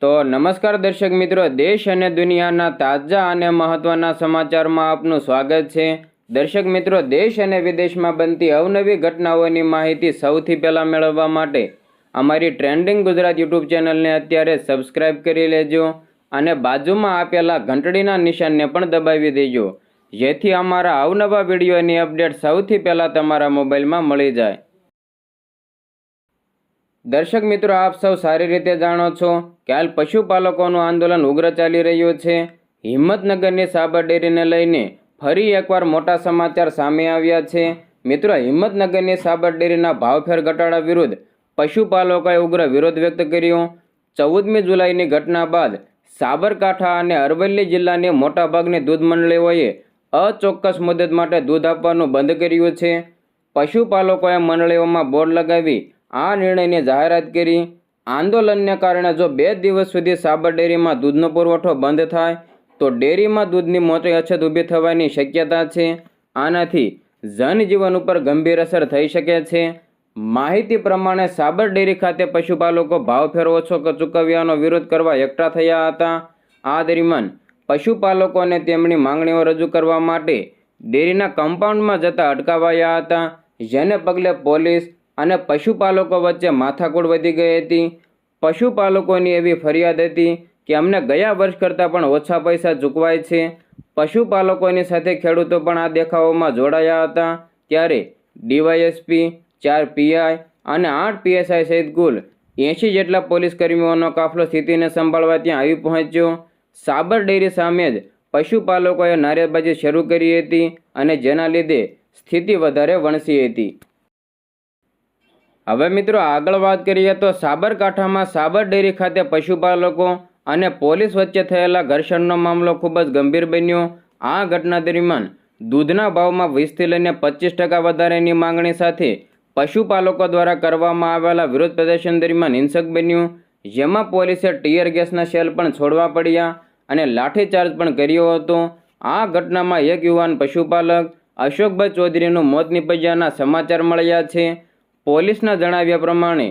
તો નમસ્કાર દર્શક મિત્રો, દેશ અને દુનિયાના તાજા અને મહત્વના સમાચારમાં આપનું સ્વાગત છે। દર્શક મિત્રો, દેશ અને વિદેશમાં બનતી અવનવી ઘટનાઓની માહિતી સૌથી પહેલાં મેળવવા માટે અમારી ટ્રેન્ડિંગ ગુજરાત યુટ્યુબ ચેનલને અત્યારે સબસ્ક્રાઇબ કરી લેજો અને બાજુમાં આપેલા ઘંટડીના નિશાનને પણ દબાવી દેજો, જેથી અમારા અવનવા વિડીયોની અપડેટ સૌથી પહેલાં તમારા મોબાઈલમાં મળી જાય। દર્શક મિત્રો, આપ સૌ સારી રીતે જાણો છો કે હાલ પશુપાલકોનું આંદોલન ઉગ્ર ચાલી રહ્યું છે। હિંમતનગરની સાબર ડેરીને લઈને ફરી એકવાર મોટા સમાચાર સામે આવ્યા છે। મિત્રો, હિંમતનગરની સાબર ડેરીના ભાવફેર ઘટાડા વિરુદ્ધ પશુપાલકોએ ઉગ્ર વિરોધ વ્યક્ત કર્યો। 14મી જુલાઈની ઘટના બાદ સાબરકાંઠા અને અરવલ્લી જિલ્લાની મોટાભાગની દૂધ મંડળીઓએ અચોક્કસ મુદત માટે દૂધ આપવાનું બંધ કર્યું છે। પશુપાલકોએ મંડળીઓમાં બોર્ડ લગાવી આ નિર્ણયની જાહેરાત કરી। આંદોલનને કારણે જો 2 દિવસ સુધી સાબર ડેરીમાં દૂધનો પુરવઠો બંધ થાય તો ડેરીમાં દૂધની મોટી અછત ઊભી થવાની શક્યતા છે। આનાથી જનજીવન ઉપર ગંભીર અસર થઈ શકે છે। માહિતી પ્રમાણે સાબર ડેરી ખાતે પશુપાલકો ભાવફેર ઓછો ચૂકવ્યાનો વિરોધ કરવા એકઠા થયા હતા। આ દરમિયાન પશુપાલકોને તેમની માંગણીઓ રજૂ કરવા માટે ડેરીના કમ્પાઉન્ડમાં જતા અટકાવાયા હતા, જેને પગલે પોલીસ અને પશુપાલકો વચ્ચે માથાકૂટ વધી ગઈ હતી। પશુપાલકોની એવી ફરિયાદ હતી કે અમને ગયા વર્ષ કરતાં પણ ઓછા પૈસા ચૂકવાય છે। પશુપાલકોની સાથે ખેડૂતો પણ આ દેખાવોમાં જોડાયા હતા। ત્યારે ડીવાયએસપી, 4 પીઆઈ અને 8 પીએસઆઈ સહિત કુલ 80 જેટલા પોલીસ કર્મીઓનો કાફલો સ્થિતિને સંભાળવા ત્યાં આવી પહોંચ્યો। સાબર ડેરી સામે જ પશુપાલકોએ નારેબાજી શરૂ કરી હતી અને જેના લીધે સ્થિતિ વધારે વણસી હતી। હવે મિત્રો, આગળ વાત કરીએ તો સાબરકાંઠામાં સાબર ડેરી ખાતે પશુપાલકો અને પોલીસ વચ્ચે થયેલા ઘર્ષણનો મામલો ખૂબ જ ગંભીર બન્યો। આ ઘટના દરમિયાન દૂધના ભાવમાં 20થી લઈને 25% વધારાની માંગણી સાથે પશુપાલકો દ્વારા કરવામાં આવેલા વિરોધ પ્રદર્શન દરમિયાન હિંસક બન્યું, જેમાં પોલીસે ટીયર ગેસના શેલ પણ છોડવા પડ્યા અને લાઠીચાર્જ પણ કર્યો હતો। આ ઘટનામાં એક યુવાન પશુપાલક અશોકભાઈ ચૌધરીનું મોત નીપજ્યાના સમાચાર મળ્યા છે। પોલીસના જણાવ્યા પ્રમાણે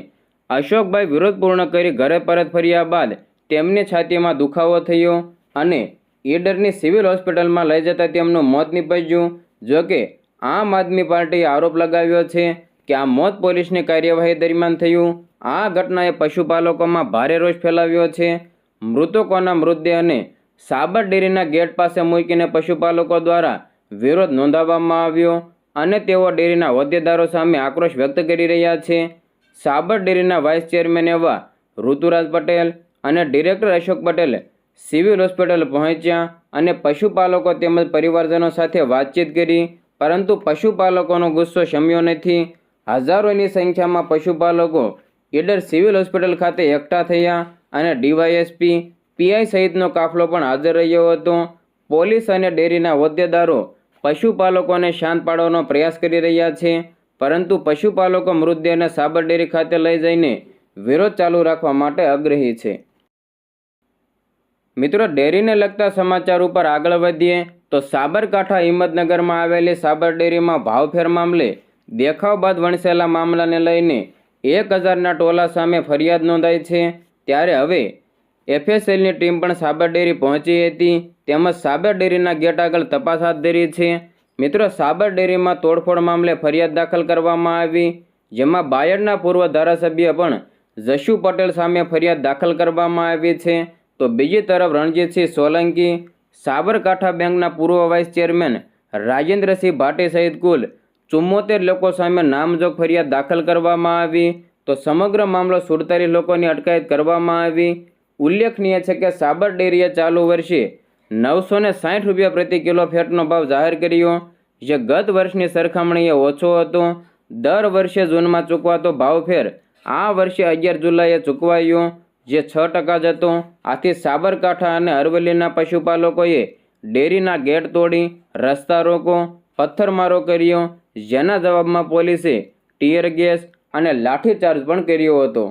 અશોકભાઈ વિરોધ પૂર્ણ કરી ઘરે પરત ફર્યા બાદ તેમની છાતીમાં દુખાવો થયો અને ઈડરની સિવિલ હોસ્પિટલમાં લઈ જતા તેમનું મોત નીપજ્યું। જોકે આમ આદમી પાર્ટીએ આરોપ લગાવ્યો છે કે આ મોત પોલીસની કાર્યવાહી દરમિયાન થયું। આ ઘટનાએ પશુપાલકોમાં ભારે રોષ ફેલાવ્યો છે। મૃતકોના મૃતદેહને સાબર ડેરીના ગેટ પાસે મૂકીને પશુપાલકો દ્વારા વિરોધ નોંધાવવામાં આવ્યો અને તેઓ ડેરીના હોદ્દેદારો સામે આક્રોશ વ્યક્ત કરી રહ્યા છે। સાબર ડેરીના વાઇસ ચેરમેન એવા ઋતુરાજ પટેલ અને director Ashok Patel civil hospital પહોંચ્યા અને પશુપાલકો તેમજ પરિવારજનો સાથે વાતચીત કરી, પરંતુ પશુપાલકોનો ગુસ્સો શમ્યો નથી। હજારોની સંખ્યામાં પશુપાલકો ઈડર સિવિલ હોસ્પિટલ ખાતે એકઠા થયા અને ડીવાયએસપી, પીઆઈ સહિતનો કાફલો પણ હાજર રહ્યો હતો। પોલીસ અને ડેરીના હોદ્દેદારો પશુપાલકોને શાંત પાડવાનો પ્રયાસ કરી રહ્યા છે, પરંતુ પશુપાલકો મૃતદેહને સાબર ડેરી ખાતે લઈ જઈને વિરોધ ચાલુ રાખવા માટે આગ્રહી છે। મિત્રો, ડેરીને લગતા સમાચાર ઉપર આગળ વધીએ તો સાબરકાંઠા હિંમતનગરમાં આવેલી સાબર ડેરીમાં ભાવફેર મામલે દેખાવ બાદ વણસેલા મામલાને લઈને 1000ના ટોલા સામે ફરિયાદ નોંધાઈ છે। ત્યારે હવે એફએસએલની ટીમ પણ સાબર ડેરી પહોંચી હતી તેમજ સાબર ડેરીના ગેટ આગળ તપાસ હાથ ધરી છે। મિત્રો, સાબર ડેરીમાં તોડફોડ મામલે ફરિયાદ દાખલ કરવામાં આવી, જેમાં બાયડના પૂર્વ ધારાસભ્ય પણ જશુ પટેલ સામે ફરિયાદ દાખલ કરવામાં આવી છે। તો બીજી તરફ રણજીતસિંહ સોલંકી, સાબરકાંઠા બેંકના પૂર્વ વાઇસ ચેરમેન રાજેન્દ્રસિંહ ભાટી સહિત કુલ 74 લોકો સામે નામજોગ ફરિયાદ દાખલ કરવામાં આવી। તો સમગ્ર મામલો 47 લોકોની અટકાયત કરવામાં આવી। ઉલ્લેખનીય છે કે સાબર ડેરીએ ચાલુ વર્ષે 960 રૂપિયા પ્રતિ કિલો ફેટનો ભાવ જાહેર કર્યો, જે ગત વર્ષની સરખામણીએ ઓછો હતો। દર વર્ષે જૂનમાં ચૂકવાતો ભાવફેર આ વર્ષે 11 જુલાઈએ ચૂકવાયો, જે 6% જ હતો। આથી સાબરકાંઠા અને અરવલ્લીના પશુપાલકોએ ડેરીના ગેટ તોડી રસ્તા રોકો, પથ્થરમારો કર્યો, જેના જવાબમાં પોલીસે ટીયર ગેસ અને લાઠીચાર્જ પણ કર્યો હતો।